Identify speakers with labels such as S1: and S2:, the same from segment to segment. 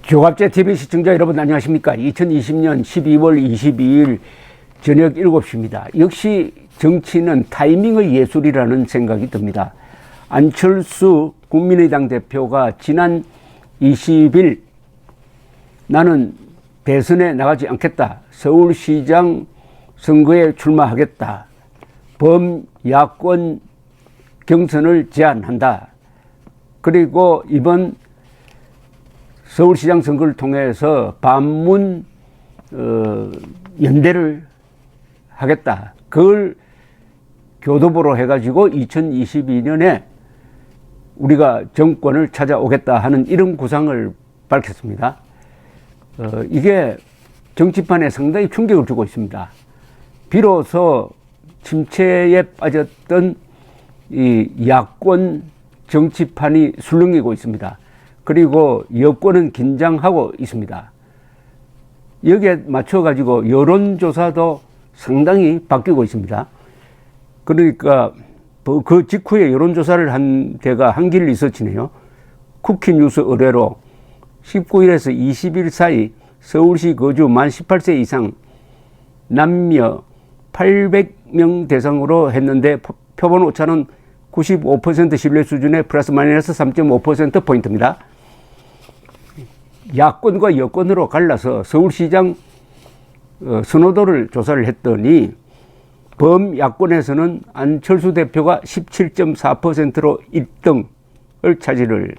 S1: 조갑제 TV 시청자 여러분 안녕하십니까? 2020년 12월 22일 저녁 7시입니다. 역시 정치는 타이밍의 예술이라는 생각이 듭니다. 안철수 국민의당 대표가 지난 20일 나는 대선에 나가지 않겠다. 서울시장 선거에 출마하겠다. 범야권 경선을 제안한다. 그리고 이번 서울시장 선거를 통해서 반문 연대를 하겠다. 그걸 교도보로 해가지고 2022년에 우리가 정권을 찾아오겠다 하는 이런 구상을 밝혔습니다. 이게 정치판에 상당히 충격을 주고 있습니다. 비로소 침체에 빠졌던 이 야권 정치판이 술렁이고 있습니다. 그리고 여권은 긴장하고 있습니다. 여기에 맞춰가지고 여론조사도 상당히 바뀌고 있습니다. 그러니까 그 직후에 여론조사를 한 데가 한길 리서치네요. 쿠키뉴스 의뢰로 19일에서 20일 사이 서울시 거주 만 18세 이상 남녀 800명 대상으로 했는데 표본 오차는 95% 신뢰 수준의 플러스 마이너스 3.5%포인트입니다. 야권과 여권으로 갈라서 서울시장 선호도를 조사를 했더니 범야권에서는 안철수 대표가 17.4%로 1등을 차지를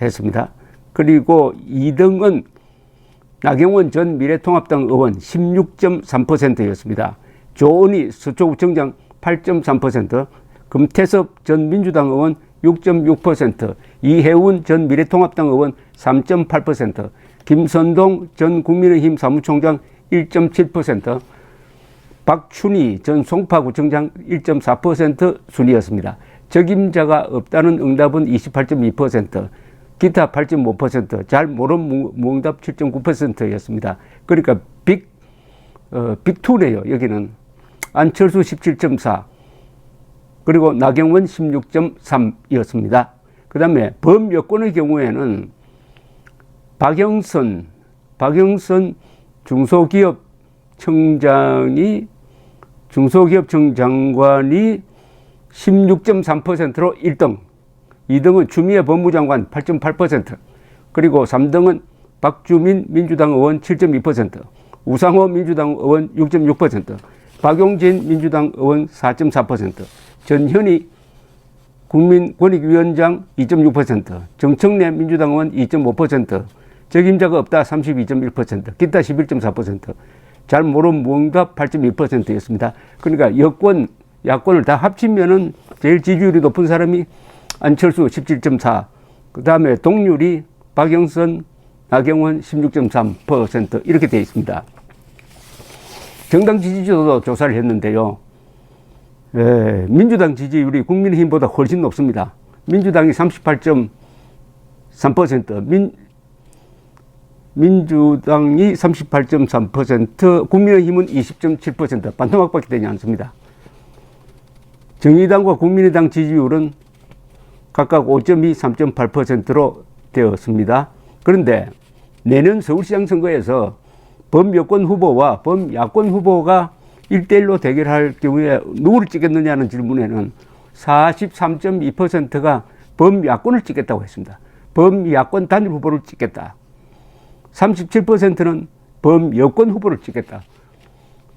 S1: 했습니다. 그리고 2등은 나경원 전 미래통합당 의원 16.3%였습니다. 조은희 서초구청장 8.3%, 금태섭 전 민주당 의원 6.6%, 이혜훈 전 미래통합당 의원 3.8%, 김선동 전 국민의힘 사무총장 1.7%, 박춘희 전 송파구청장 1.4% 순이었습니다. 적임자가 없다는 응답은 28.2%, 기타 8.5%, 잘 모른 무응답 7.9%였습니다. 그러니까 빅2네요. 여기는 안철수 17.4, 그리고 나경원 16.3이었습니다. 그 다음에 범여권의 경우에는 박영선 중소기업청장관이 16.3%로 1등, 2등은 추미애 법무장관 8.8%, 그리고 3등은 박주민 민주당 의원 7.2%, 우상호 민주당 의원 6.6%, 박용진 민주당 의원 4.4%, 전현희 국민권익위원장 2.6%, 정청래 민주당 의원 2.5%, 적임자가 없다 32.1%, 기타 11.4%, 잘 모른 무응답 8.2%였습니다. 그러니까 여권, 야권을 다 합치면은 제일 지지율이 높은 사람이 안철수 17.4, 그 다음에 동률이 박영선, 나경원 16.3% 이렇게 되어 있습니다. 정당 지지율도 조사를 했는데요. 민주당 지지율이 국민의힘보다 훨씬 높습니다. 민주당이 38.3%, 민주당이 38.3%, 국민의힘은 20.7%, 반토막밖에 되지 않습니다. 정의당과 국민의당 지지율은 각각 5.2, 3.8%로 되었습니다. 그런데 내년 서울시장 선거에서 범여권 후보와 범야권 후보가 1대1로 대결할 경우에 누구를 찍겠느냐는 질문에는 43.2%가 범야권을 찍겠다고 했습니다. 범야권 단일 후보를 찍겠다. 37%는 범여권 후보를 찍겠다.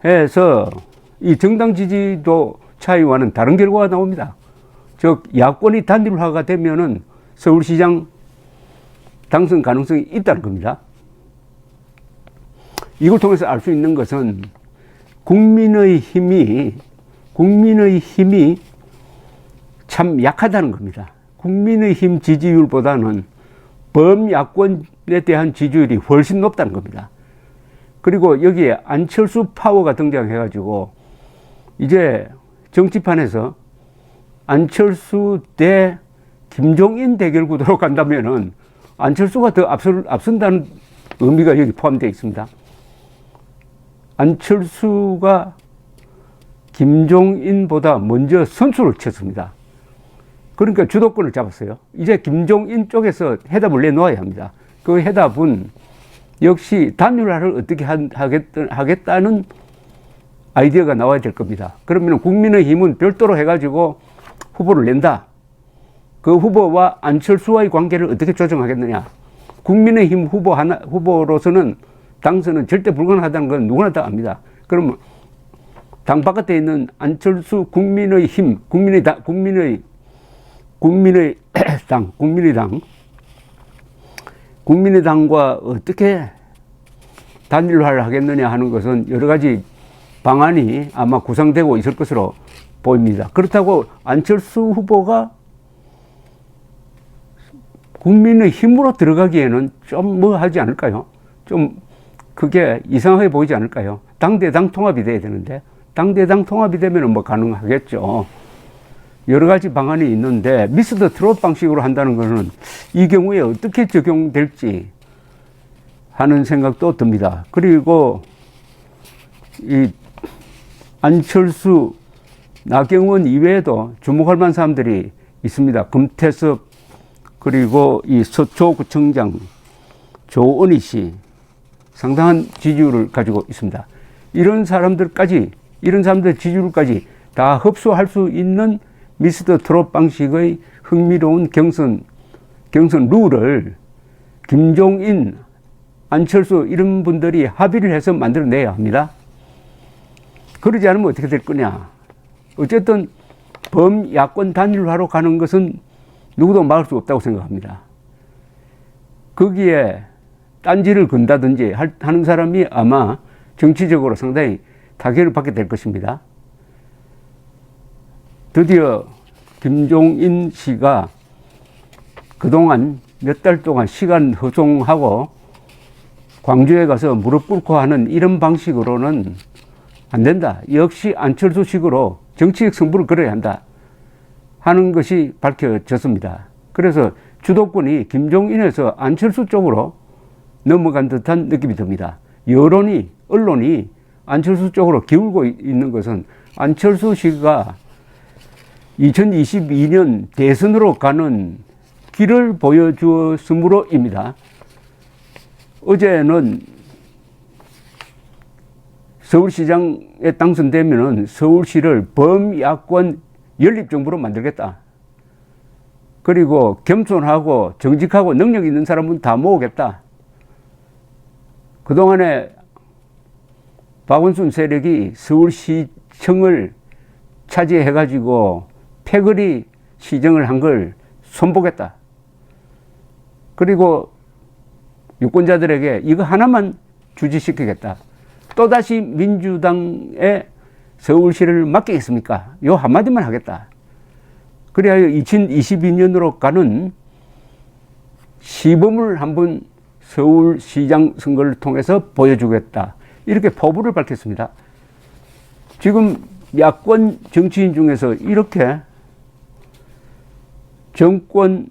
S1: 해서 이 정당 지지도 차이와는 다른 결과가 나옵니다. 즉 야권이 단일화가 되면은 서울시장 당선 가능성이 있다는 겁니다. 이걸 통해서 알 수 있는 것은 국민의힘이 참 약하다는 겁니다. 국민의힘 지지율보다는 범야권에 대한 지지율이 훨씬 높다는 겁니다. 그리고 여기에 안철수 파워가 등장해가지고 이제 정치판에서 안철수 대 김종인 대결 구도로 간다면은 안철수가 더 앞선다는 의미가 여기 포함되어 있습니다. 안철수가 김종인보다 먼저 선수를 쳤습니다. 그러니까 주도권을 잡았어요. 이제 김종인 쪽에서 해답을 내놓아야 합니다. 그 해답은 역시 단일화를 어떻게 하겠다는 아이디어가 나와야 될 겁니다. 그러면 국민의힘은 별도로 해가지고 후보를 낸다. 그 후보와 안철수와의 관계를 어떻게 조정하겠느냐. 국민의힘 후보로서는 당선은 절대 불가능하다는 건 누구나 다 압니다. 그러면 당 바깥에 있는 안철수 국민의힘, 국민의당과 어떻게 단일화를 하겠느냐 하는 것은 여러 가지 방안이 아마 구상되고 있을 것으로 보입니다. 그렇다고 안철수 후보가 국민의힘으로 들어가기에는 좀 뭐 하지 않을까요? 좀 그게 이상하게 보이지 않을까요? 당대당 통합이 돼야 되는데 당대당 통합이 되면 뭐 가능하겠죠. 여러 가지 방안이 있는데 미스 더 트롯 방식으로 한다는 것은 이 경우에 어떻게 적용될지 하는 생각도 듭니다. 그리고 이 안철수, 나경원 이외에도 주목할 만한 사람들이 있습니다. 금태섭, 그리고 이 서초구청장 조은희 씨 상당한 지지율을 가지고 있습니다. 이런 사람들 지지율까지 다 흡수할 수 있는 미스 더 트롯 방식의 흥미로운 경선 룰을 김종인, 안철수 이런 분들이 합의를 해서 만들어내야 합니다. 그러지 않으면 어떻게 될 거냐. 어쨌든 범야권 단일화로 가는 것은 누구도 막을 수 없다고 생각합니다. 거기에 딴지를 건다든지 하는 사람이 아마 정치적으로 상당히 타격을 받게 될 것입니다. 드디어 김종인 씨가 그동안 몇 달 동안 시간 허송하고 광주에 가서 무릎 꿇고 하는 이런 방식으로는 안 된다. 역시 안철수식으로 정치적 승부를 걸어야 한다 하는 것이 밝혀졌습니다. 그래서 주도권이 김종인에서 안철수 쪽으로 넘어간 듯한 느낌이 듭니다. 언론이 안철수 쪽으로 기울고 있는 것은 안철수 씨가 2022년 대선으로 가는 길을 보여주었으므로입니다. 어제는 서울시장에 당선되면은 서울시를 범야권 연립정부로 만들겠다. 그리고 겸손하고 정직하고 능력 있는 사람은 다 모으겠다. 그동안에 박원순 세력이 서울시청을 차지해가지고 패거리 시정을 한 걸 손보겠다. 그리고 유권자들에게 이거 하나만 주지시키겠다. 또다시 민주당에 서울시를 맡기겠습니까? 요 한마디만 하겠다. 그래야 2022년으로 가는 시범을 한번 서울시장 선거를 통해서 보여주겠다. 이렇게 포부를 밝혔습니다. 지금 야권 정치인 중에서 이렇게 정권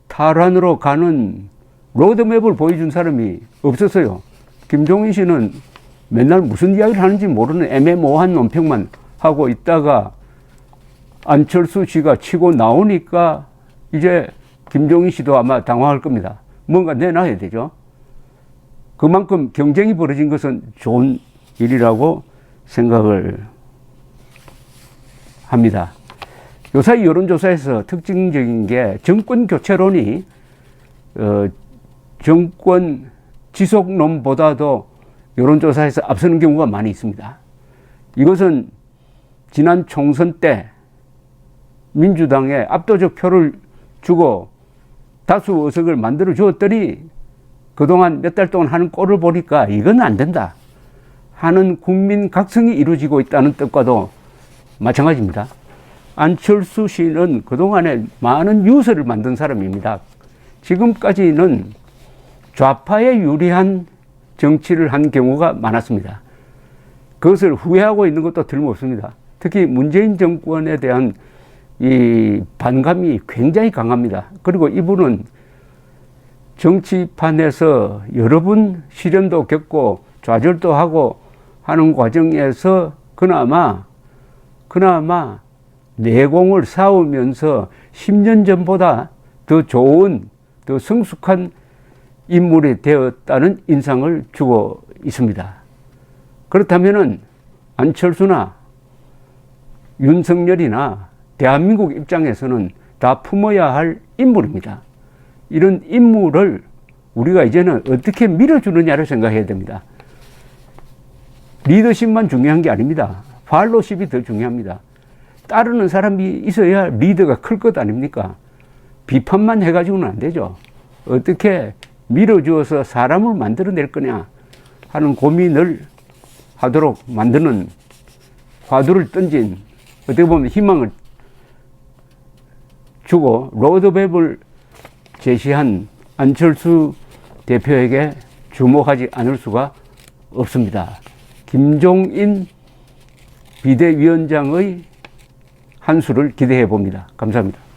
S1: 탈환으로 가는 로드맵을 보여준 사람이 없었어요. 김종인 씨는 맨날 무슨 이야기를 하는지 모르는 애매모호한 논평만 하고 있다가 안철수 씨가 치고 나오니까 이제 김종인 씨도 아마 당황할 겁니다. 뭔가 내놔야 되죠. 그만큼 경쟁이 벌어진 것은 좋은 일이라고 생각을 합니다. 요사이 여론조사에서 특징적인 게 정권 교체론이 정권 지속론보다도 여론조사에서 앞서는 경우가 많이 있습니다. 이것은 지난 총선 때 민주당에 압도적 표를 주고 다수 의석을 만들어 주었더니 그동안 몇 달 동안 하는 꼴을 보니까 이건 안 된다 하는 국민 각성이 이루어지고 있다는 뜻과도 마찬가지입니다. 안철수 씨는 그동안에 많은 유서를 만든 사람입니다. 지금까지는 좌파에 유리한 정치를 한 경우가 많았습니다. 그것을 후회하고 있는 것도 틀림없습니다. 특히 문재인 정권에 대한 이 반감이 굉장히 강합니다. 그리고 이분은 정치판에서 여러 번 시련도 겪고 좌절도 하고 하는 과정에서 그나마 내공을 쌓으면서 10년 전보다 더 좋은, 더 성숙한 인물이 되었다는 인상을 주고 있습니다. 그렇다면은 안철수나 윤석열이나 대한민국 입장에서는 다 품어야 할 인물입니다. 이런 인물을 우리가 이제는 어떻게 밀어주느냐를 생각해야 됩니다. 리더십만 중요한 게 아닙니다. 팔로십이 더 중요합니다. 따르는 사람이 있어야 리더가 클 것 아닙니까? 비판만 해가지고는 안 되죠. 어떻게 밀어주어서 사람을 만들어낼 거냐 하는 고민을 하도록 만드는 화두를 던진, 어떻게 보면 희망을 주고 로드맵을 제시한 안철수 대표에게 주목하지 않을 수가 없습니다. 김종인 비대위원장의 한 수를 기대해 봅니다. 감사합니다.